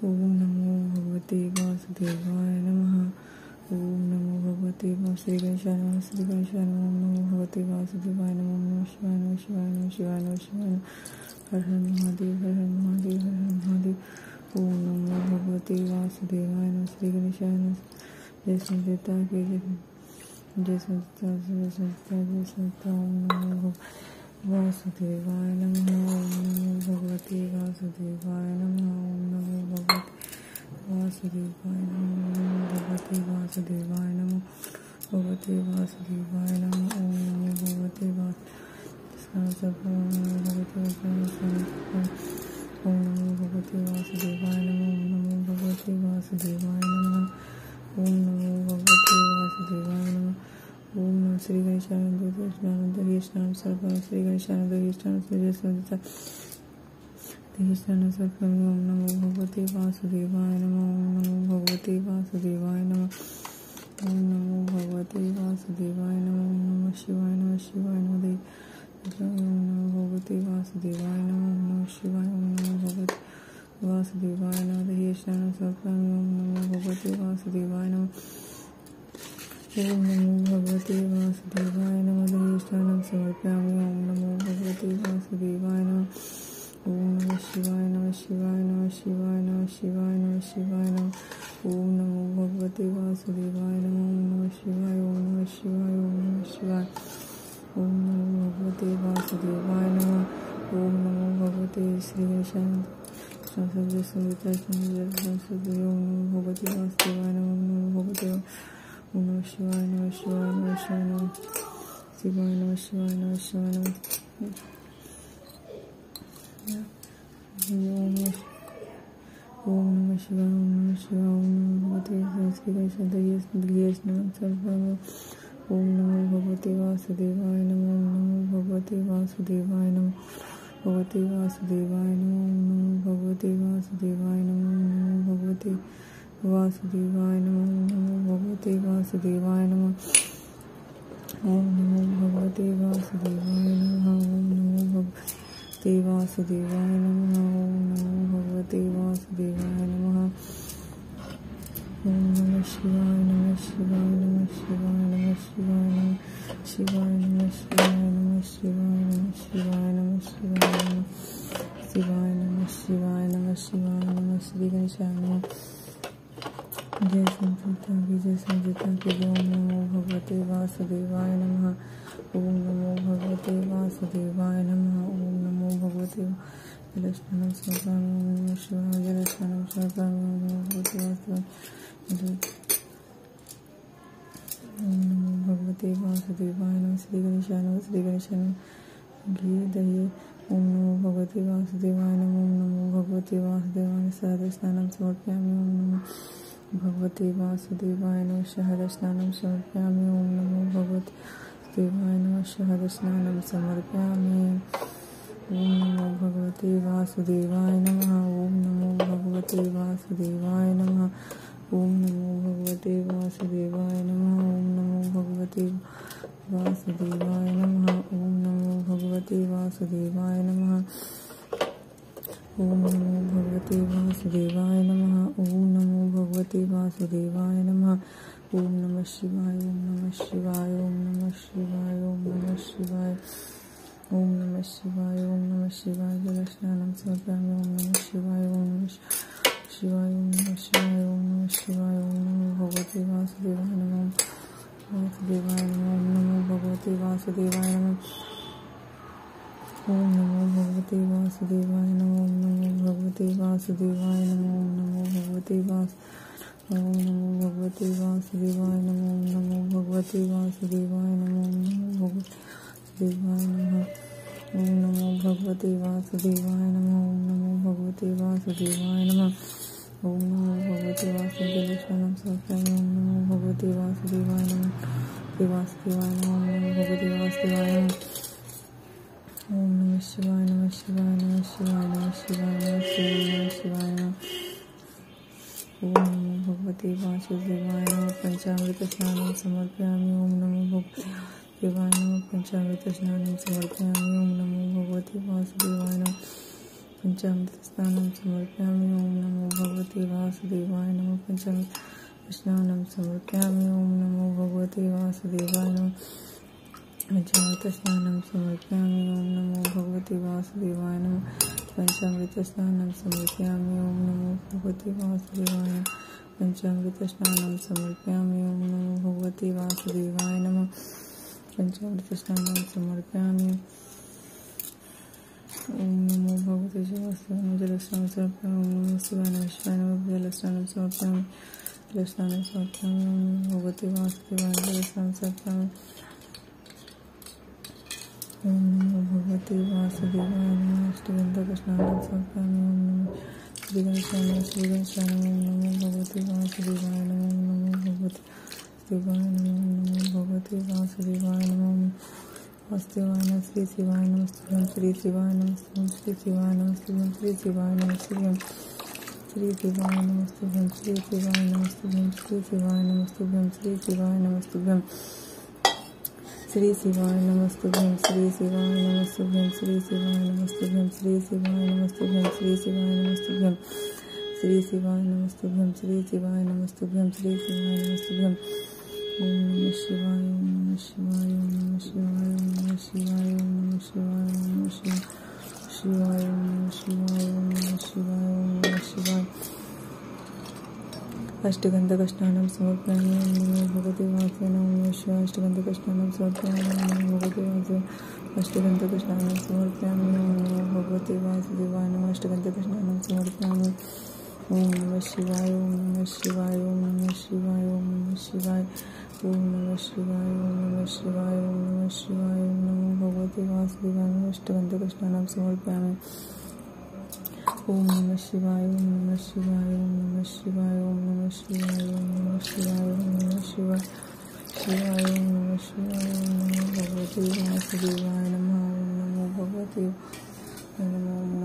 ओम नमो भगवते वासुदेवाय नमः। ओम नमो भगवते श्री गणेशाय नमः। श्री गणेशाय नमः। ओम नमो भगवते वासुदेवाय नमः। ओम नमः शिवाय नमः शिवाय नमः शिवाय नमः शिवाय नमः। हर हर महादेव हर हर महादेव हर हर महादेव। ओम नमो भगवते वासुदेवाय नमः। श्री गणेशाय नमः। जय संता के जय संता जय संता जय संता। ओम नमो वासुदेवाय नमः। ओम नमो भगवते वासुदेवाय नमः। ओम नमो भगवते वासुदेवाय नमः। ओम भगवते वासुदेवाय नमः। भगवते वासुदेवाय नमः। ओम नमो भगवते ओम नमो भगवते वासुदेवाय नमः। ओम नमो भगवते वासुदेवाय नमः। ओम नमो भगवते वासुदेवाय नमः। ओम नमः श्री गणेशानंद स्नान सर्व श्री गणेशानंद स्नान सर्व। ओम नमो भगवते वासुदेवाय नमः। ओम नमो भगवते वासुदेवाय नमः। ओम नमो भगवते वासुदेवाय नमः। ओम नमः शिवाय नमः शिवाय नमः। ओम नमो भगवते वासुदेवाय नमः। ओम नमः शिवाय। ओम नमो भगवते वासुदेवाय नमः। स्नान सर्व। ओम नमो भगवते वासुदेवाय नमः। ओम नमो भगवते वासुदेवाय नमः। स्नानं समर्पयामि। ओम नमो भगवते वासुदेवाय नमः। ओम नमः शिवाय नमः शिवाय नमः शिवाय नमः शिवाय नमः शिवाय नमः। ओम नमो भगवते वासुदेवाय नमः। ओम नमः शिवाय। ओम नमः शिवाय। ओम नमः शिवाय। ओम नमो भगवते वासुदेवाय नमः। ओम नमो भगवते श्री गणेशाय ओम नमो भगवते वासुदेवाय नमः। ओम नमो भगवते ओम नमः शिवाय नमः शिवाय नमः शिवाय नमः शिवाय नमः शिवाय नमः शिवाय नमः। ओम नमः शिवाय। ओम नमः शिवाय। ओम नमो भगवते श्री गणेशाय ओम नमो भगवते वासुदेवाय नमः। ओम नमो भगवते वासुदेवाय नमः। भगवते वासुदेवाय नमः। ओम नमो भगवते वासुदेवाय नमः। ओम नमो भगवते वासुदेवाय नमः। ओम नमो भगवते वासुदेवाय नमः। ओम नमो भगवते वासुदेवाय नमः। ओम नमो भगवते वासुदेवाय नमः। ओम नमो भगवते वासुदेवाय नमः। ओम नमः शिवाय नमः शिवाय नमः शिवाय नमः शिवाय नमः शिवाय नमः शिवाय नमः शिवाय नमः शिवाय नमः शिवाय नमः शिवाय नमः शिवाय नमः शिवाय नमः। श्री गणेशाय नमः। जय संता की ओम नमो भगवते वासुदेवाय नमः। ओम नमो भगवते वासुदेवाय नमः। ओम नमो भगवते जलस्नानं समर्पयामि। ओम नमः शिवाय। जलस्नानं समर्पयामि। ओम नमो भगवते वासुदेवाय। ओम नमो भगवते वासुदेवाय नमः। श्री गणेशाय नमः। श्री गणेशाय नमः। घी दही। ओम नमो भगवते वासुदेवाय नमः। ओम नमो भगवते वासुदेवाय शहद स्नानं समर्पयामि। ओम नमो भगवते वासुदेवाय नमः। शहद स्नानं समर्पयामि। ओम नमो भगवते वासुदेवाय नमः। शहद स्नानं समर्पयामि। ओम नमो भगवते वासुदेवाय नमः। ओम नमो भगवते वासुदेवाय नमः। ओम नमो भगवते वासुदेवाय नमः। ओम नमो भगवते वासुदेवाय नमः। ओम नमो भगवते वासुदेवाय नमः। ओम नमो भगवते वासुदेवाय नमः। ओम नमो भगवते वासुदेवाय नमः। ओम नमः शिवाय। ओम नमः शिवाय। ओम नमः शिवाय। ओम नमः शिवाय। ओम नमः शिवाय। ओम नमः शिवाय। जलस्नानं समर्पयामि। ओम नमः शिवाय। ओम नमः शिवाय। ओम नमः शिवाय। ओम नमः शिवाय। ओम नमो भगवते वासुदेवाय नमः। वासुदेवाय नमः। ओम नमो भगवते वासुदेवाय नमः। ओम नमो भगवते वासुदेवाय नमः। ओम नमो भगवते वासुदेवाय नमः। ओम नमो भगवते ओम नमो भगवते वासुदेवाय नमः। ओम नमो भगवते वासुदेवाय नमः। ओम नमो भगवते वासुदेवाय नमः। ओम नमो भगवते वासुदेवाय नमः। ओम नमो भगवते वासुदेवाय नमः। ओम नमो भगवते वासुदेवाय नमः। वासुदेवाय नमः। ओम नमो भगवते वासुदेवाय नमः। ओम नमः शिवाय नमः शिवाय नमः शिवाय नमः शिवाय नमः शिवाय नमः। ओम नमो भगवते वासुदेवाय नमः। पंचामृत स्नानं समर्पयामि। ओम नमो भगवते वासुदेवाय नमः। पंचामृत स्नानं समर्पयामि। ओम नमो भगवते वासुदेवाय नमः। पंचामृतस्नानं समर्पयामि। ओम नमो भगवते वासुदेवाय नमः। पंचामृतस्नानं समर्पयामि। ओम नमो भगवते वासुदेवाय नमः। पंचामृतस्नानं समर्पयामि। ओम नमो भगवते वासुदेवाय नमः। पंचामृतस्नानं समर्पयामि। ओम नमो भगवते वासुदेवाय नमः। पंचामृतस्नानं समर्पयामि। ओम नमो भगवते वासुदेवाय नमः। पंचामृतस्नानं समर्पयामि। ओम नमो भगवते वासुदेवाय नमः। जलस्नानं समर्पयामि। ओम नमो शिवाय नमः। शिवाय नमः। जलस्नानं समर्पयामि। जलस्नानं समर्पयामि। ओम नमो भगवते वासुदेवाय नमः। जलस्नानं समर्पयामि। ओम नमो भगवते वासुदेवाय नमः। अष्टगंधस्नानं समर्पयामि। ओम नमो श्रीगणेशाय श्रीगणेशाय। ओम नमो भगवते वासुदेवाय नमः। ओम नमो भगवते वासुदेवाय नमः। ओम नमो भगवते वासुदेवाय नमः। वासुदेवाय नमः। श्री शिवाय नमस्तुभ्यं। श्री शिवाय नमस्तुभ्यं। श्री शिवाय नमस्तुभ्यं। श्री शिवाय नमस्तुभ्यं। श्री शिवाय नमस्तुभ्यं। श्री शिवाय नमस्तुभ्यं। श्री शिवाय नमस्तुभ्यं। श्री शिवाय नमस्तुभ्यं। श्री शिवाय नमस्तुभ्यं। श्री शिवाय नमस्तुभ्यं। श्री शिवाय नमस्तुभ्यं। श्री शिवाय नमस्तुभ्यं। श्री शिवाय नमस्तुभ्यं। श्री शिवाय नमस्तुभ्यं। श्री शिवाय नमस्तुभ्यं। श्री शिवाय नमस्तुभ्यं। ओम नमः शिवाय। ओम नमः शिवाय। ओम नमः शिवाय। ओम नमः शिवाय। ओम नमः शिवाय। ओम नमः शिवाय। ओम नमः शिवाय। ओम नमः शिवाय। ओम नमः शिवाय। अष्टगंधस्नानं समर्पयामि। ओम नमो भगवते वासुदेवाय नमः। शिवाय। अष्टगंधस्नानं समर्पयामि। ओम नमो भगवते वासुदेवाय। अष्टगंधस्नानं समर्पयामि। ओम नमो भगवते वासुदेवाय नमः। अष्टगंधस्नानं समर्पयामि। ओम नमः शिवाय। ओम नमः शिवाय। ओम नमः शिवाय। ओम नमः शिवाय। ओम नमः शिवाय। ओम नमः शिवाय। ओम नमः शिवाय। ओम नमो भगवते वासुदेवाय नमः। अष्टगंधस्नानं समर्पयामि। ओम नमः शिवाय। ओम नमः शिवाय। ओम नमः शिवाय। ओम नमः शिवाय। ओम नमः शिवाय। ओम नमः शिवाय। शिवाय। ओम नमः शिवाय। ओम नमो भगवते वासुदेवाय नमः। ओम नमो भगवते नमः।